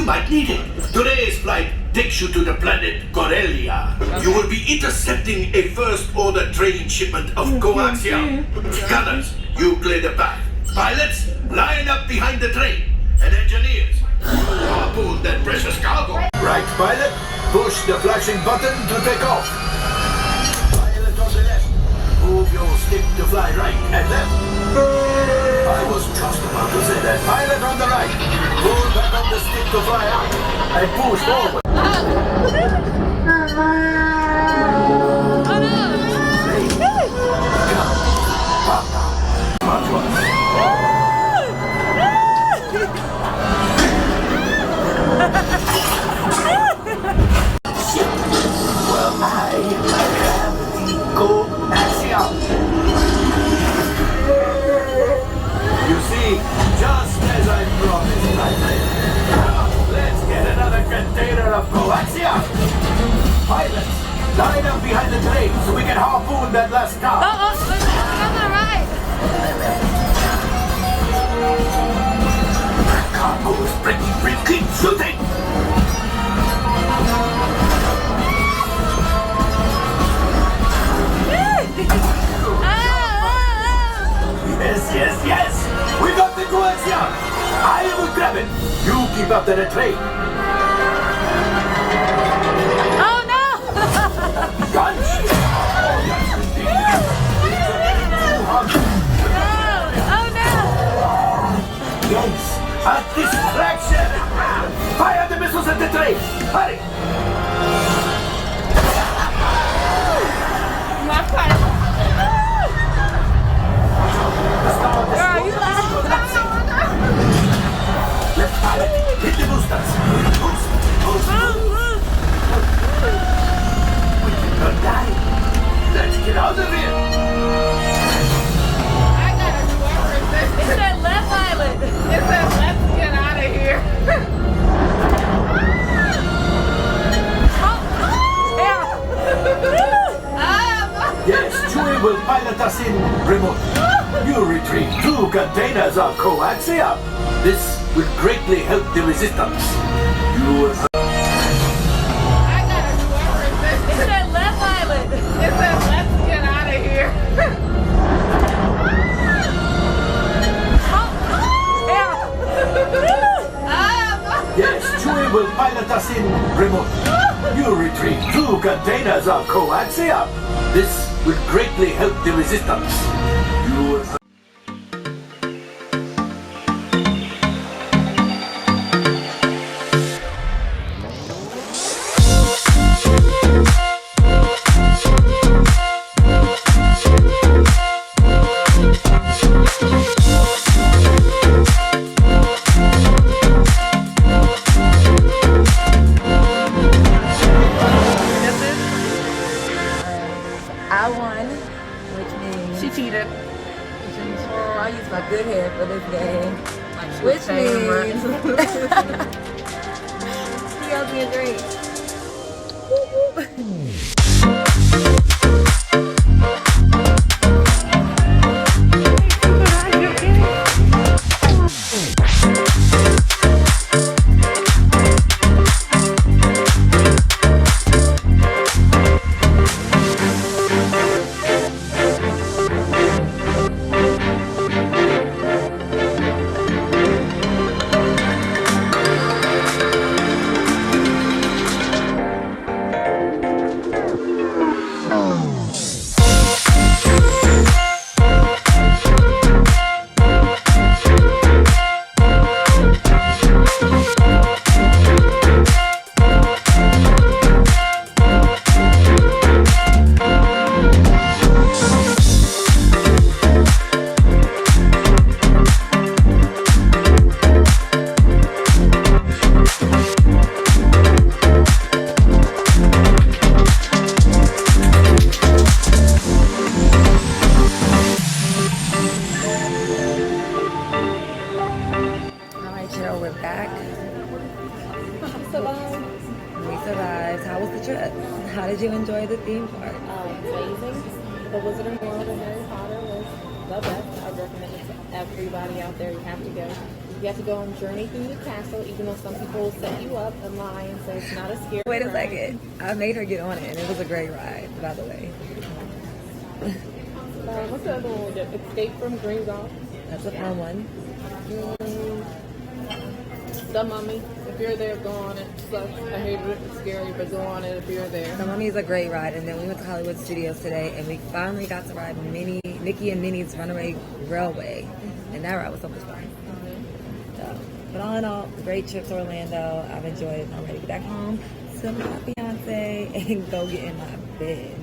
might need it. Today's flight takes you to the planet Corellia. You will be intercepting a first-order train shipment of coaxium. Gunners, you clear the path. Pilots, line up behind the train. And engineers, harpoon that precious cargo. Right, pilot, push the flashing button to take off. Pilot on the left, move your stick to fly right and left. I was just about to say that. Pilot on the right, pull back on the stick to fly out and push forward. You see, just as I promised, let's get another container of coaxium. Pilots, line up behind the train so we can harpoon that last car. On the right. That cargo is pretty clean shooting. Yes. We got the coaxium. I will grab it. You keep after the train. Oh no! Guns. Oh no! Yes, a distraction. Fire the missiles at the train. Hurry. My pilot. Girl, you Left pilot, hit the boosters. Boost. We cannot die. Let's get out of here. I gotta do everything. It said left pilot. It said let's get out of here. Yes, Chewie will pilot us in remote. You retrieve 2 containers of coaxium. This will greatly help the resistance. You will... I gotta do everything. It said left pilot. It said let's get out of here. Yes, Chewie will pilot us in remote. You retrieve 2 containers of coaxium. This will greatly help the resistance. You will... I won, which means She cheated. I used my good hair for this game, which means he owes me a drink. How did you enjoy the theme park? Amazing. The Wizarding World of Harry Potter was the best. I recommend it to everybody out there. You have to go. You have to go on Journey through the castle, even though some people set you up and lie and say it's not a scary Wait a ride. second. I made her get on it, and it was a great ride, by the way. What's the other one? Escape from Gringotts. That's a fun one. The Mummy. If you're there, go on it. Sucks. I hate it. It's scary, but go on it if you're there. The Mummy's a great ride, and then we went to Hollywood Studios today, and we finally got to ride Mickey and Minnie's Runaway Railway, and that ride was so much fun. So, but all in all, great trip to Orlando. I've enjoyed it. I'm ready to get back home to my fiance and go get in my bed.